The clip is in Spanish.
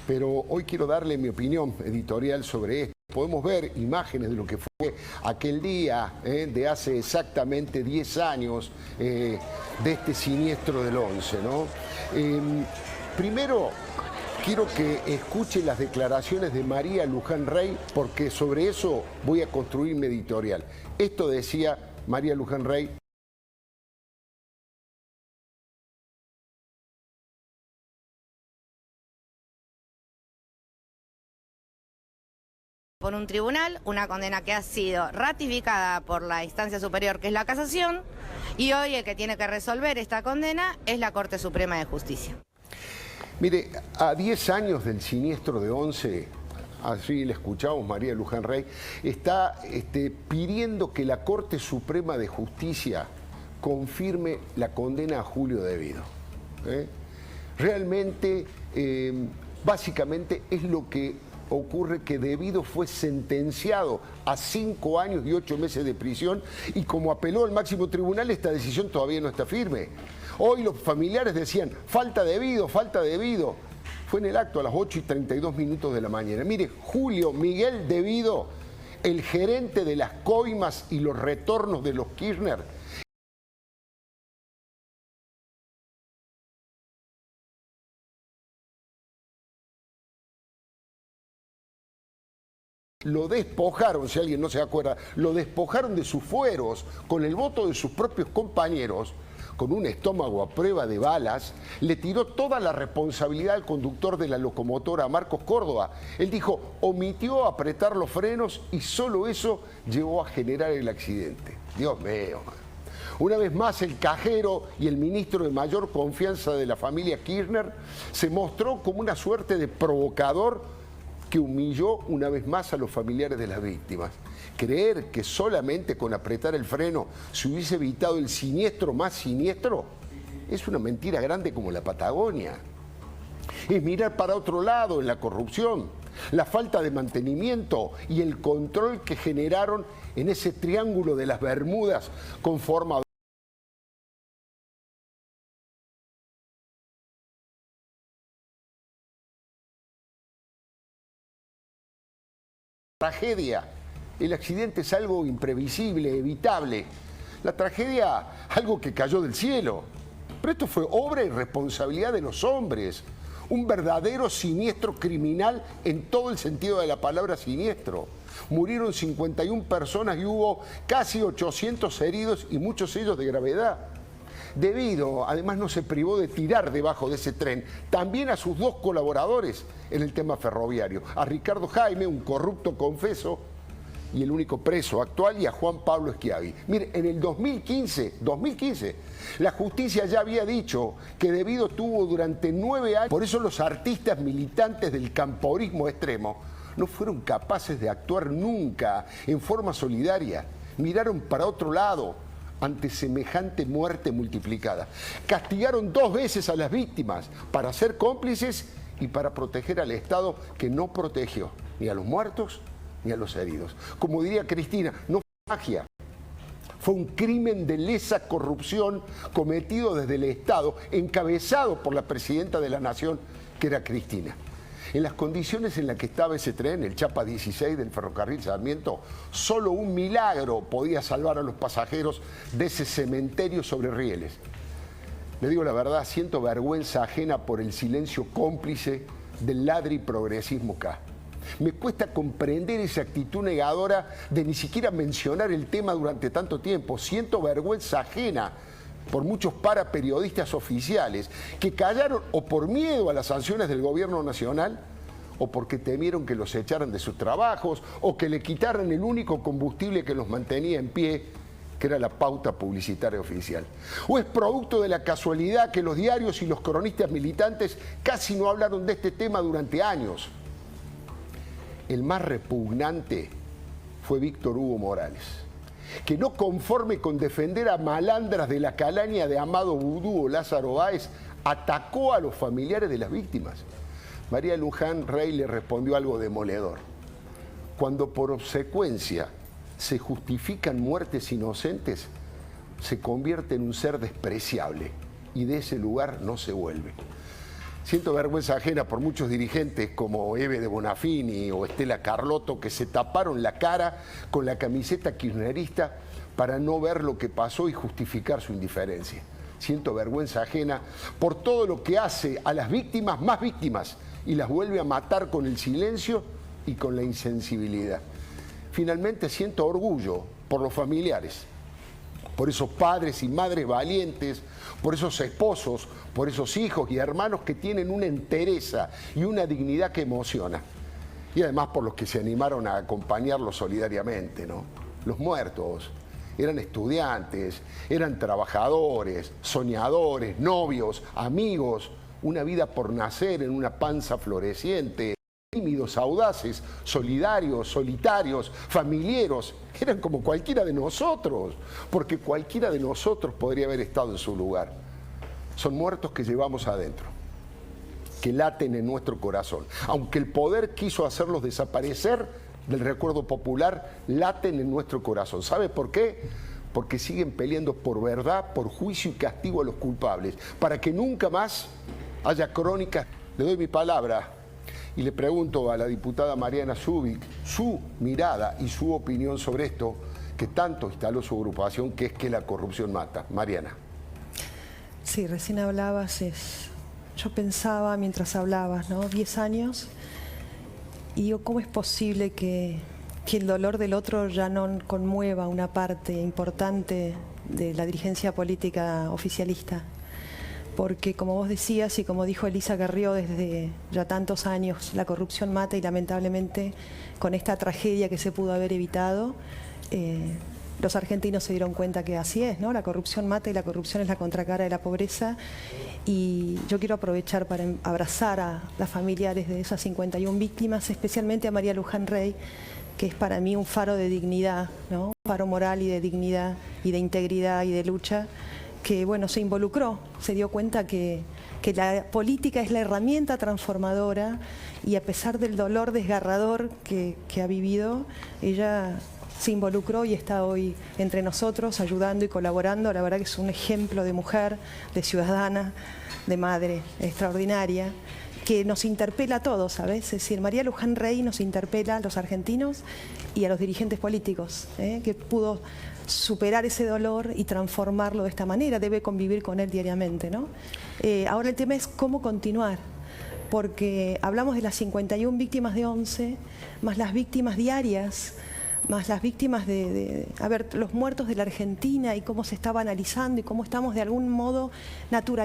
pero hoy quiero darle mi opinión editorial sobre esto. Podemos ver imágenes de lo que fue aquel día de hace exactamente 10 años de este siniestro del 11, ¿no? Primero, quiero que escuche las declaraciones de María Luján Rey, porque sobre eso voy a construir mi editorial. Esto decía María Luján Rey. Por un tribunal, una condena que ha sido ratificada por la instancia superior, que es la Casación, y hoy el que tiene que resolver esta condena es la Corte Suprema de Justicia. Mire, a 10 años del siniestro de 11, así le escuchamos, María Luján Rey, está pidiendo que la Corte Suprema de Justicia confirme la condena a Julio De Vido. Realmente, básicamente es lo que ocurre, que De Vido fue sentenciado a 5 años y 8 meses de prisión, y como apeló al máximo tribunal, esta decisión todavía no está firme. Hoy los familiares decían, falta De Vido, falta De Vido. Fue en el acto a las 8:32 de la mañana. Mire, Julio Miguel De Vido, el gerente de las coimas y los retornos de los Kirchner, lo despojaron, si alguien no se acuerda, lo despojaron de sus fueros con el voto de sus propios compañeros, con un estómago a prueba de balas. Le tiró toda la responsabilidad al conductor de la locomotora, Marcos Córdoba. Él dijo, omitió apretar los frenos y solo eso llevó a generar el accidente. Dios mío. Una vez más, el cajero y el ministro de mayor confianza de la familia Kirchner se mostró como una suerte de provocador que humilló una vez más a los familiares de las víctimas. Creer que solamente con apretar el freno se hubiese evitado el siniestro más siniestro es una mentira grande como la Patagonia. Es mirar para otro lado en la corrupción, la falta de mantenimiento y el control que generaron en ese triángulo de las Bermudas conformado tragedia. El accidente es algo imprevisible, evitable. La tragedia, algo que cayó del cielo. Pero esto fue obra y responsabilidad de los hombres. Un verdadero siniestro criminal en todo el sentido de la palabra siniestro. Murieron 51 personas y hubo casi 800 heridos, y muchos ellos de gravedad. De Vido, además, no se privó de tirar debajo de ese tren también a sus 2 colaboradores en el tema ferroviario, a Ricardo Jaime, un corrupto confeso y el único preso actual, y a Juan Pablo Schiavi. Mire, en el 2015, la justicia ya había dicho que De Vido tuvo durante 9 años, por eso los artistas militantes del camporismo extremo no fueron capaces de actuar nunca en forma solidaria, miraron para otro lado ante semejante muerte multiplicada. Castigaron 2 veces a las víctimas para ser cómplices y para proteger al Estado, que no protegió ni a los muertos ni a los heridos. Como diría Cristina, no fue magia, fue un crimen de lesa corrupción cometido desde el Estado, encabezado por la presidenta de la Nación, que era Cristina. En las condiciones en las que estaba ese tren, el Chapa 16 del ferrocarril Sarmiento, solo un milagro podía salvar a los pasajeros de ese cementerio sobre rieles. Le digo la verdad, siento vergüenza ajena por el silencio cómplice del ladri progresismo K. Me cuesta comprender esa actitud negadora de ni siquiera mencionar el tema durante tanto tiempo. Siento vergüenza ajena por muchos paraperiodistas oficiales que callaron o por miedo a las sanciones del gobierno nacional, o porque temieron que los echaran de sus trabajos, o que le quitaran el único combustible que los mantenía en pie, que era la pauta publicitaria oficial. ¿O es producto de la casualidad que los diarios y los cronistas militantes casi no hablaron de este tema durante años? El más repugnante fue Víctor Hugo Morales, que no conforme con defender a malandras de la calaña de Amado Vudú o Lázaro Báez, atacó a los familiares de las víctimas. María Luján Rey le respondió algo demoledor. Cuando por obsecuencia se justifican muertes inocentes, se convierte en un ser despreciable y de ese lugar no se vuelve. Siento vergüenza ajena por muchos dirigentes como Eve de Bonafini o Estela Carlotto que se taparon la cara con la camiseta kirchnerista para no ver lo que pasó y justificar su indiferencia. Siento vergüenza ajena por todo lo que hace a las víctimas más víctimas y las vuelve a matar con el silencio y con la insensibilidad. Finalmente siento orgullo por los familiares, por esos padres y madres valientes, por esos esposos, por esos hijos y hermanos que tienen una entereza y una dignidad que emociona. Y además por los que se animaron a acompañarlos solidariamente, ¿no? Los muertos eran estudiantes, eran trabajadores, soñadores, novios, amigos, una vida por nacer en una panza floreciente. Tímidos, audaces, solidarios, solitarios, familiares, eran como cualquiera de nosotros, porque cualquiera de nosotros podría haber estado en su lugar. Son muertos que llevamos adentro, que laten en nuestro corazón. Aunque el poder quiso hacerlos desaparecer del recuerdo popular, laten en nuestro corazón. ¿Sabe por qué? Porque siguen peleando por verdad, por juicio y castigo a los culpables, para que nunca más haya crónicas. Le doy mi palabra. Y le pregunto a la diputada Mariana Zubik su mirada y su opinión sobre esto que tanto instaló su agrupación, que es que la corrupción mata. Mariana. Sí, recién hablabas, yo pensaba mientras hablabas, ¿no? 10 años, y digo, ¿cómo es posible que el dolor del otro ya no conmueva una parte importante de la dirigencia política oficialista? Porque como vos decías y como dijo Elisa Carrió, desde ya tantos años la corrupción mata y lamentablemente con esta tragedia que se pudo haber evitado, los argentinos se dieron cuenta que así es, ¿no? La corrupción mata y la corrupción es la contracara de la pobreza. Y yo quiero aprovechar para abrazar a las familiares de esas 51 víctimas, especialmente a María Luján Rey, que es para mí un faro de dignidad, ¿no? Un faro moral y de dignidad y de integridad y de lucha, que bueno, se involucró, se dio cuenta que la política es la herramienta transformadora y a pesar del dolor desgarrador que ha vivido, ella se involucró y está hoy entre nosotros ayudando y colaborando. La verdad que es un ejemplo de mujer, de ciudadana, de madre extraordinaria, que nos interpela a todos, ¿sabes? Es decir, María Luján Rey nos interpela a los argentinos y a los dirigentes políticos, que pudo superar ese dolor y transformarlo de esta manera, debe convivir con él diariamente, ¿no? Ahora el tema es cómo continuar, porque hablamos de las 51 víctimas de 11, más las víctimas diarias, más las víctimas a ver, los muertos de la Argentina y cómo se está banalizando y cómo estamos de algún modo naturalizando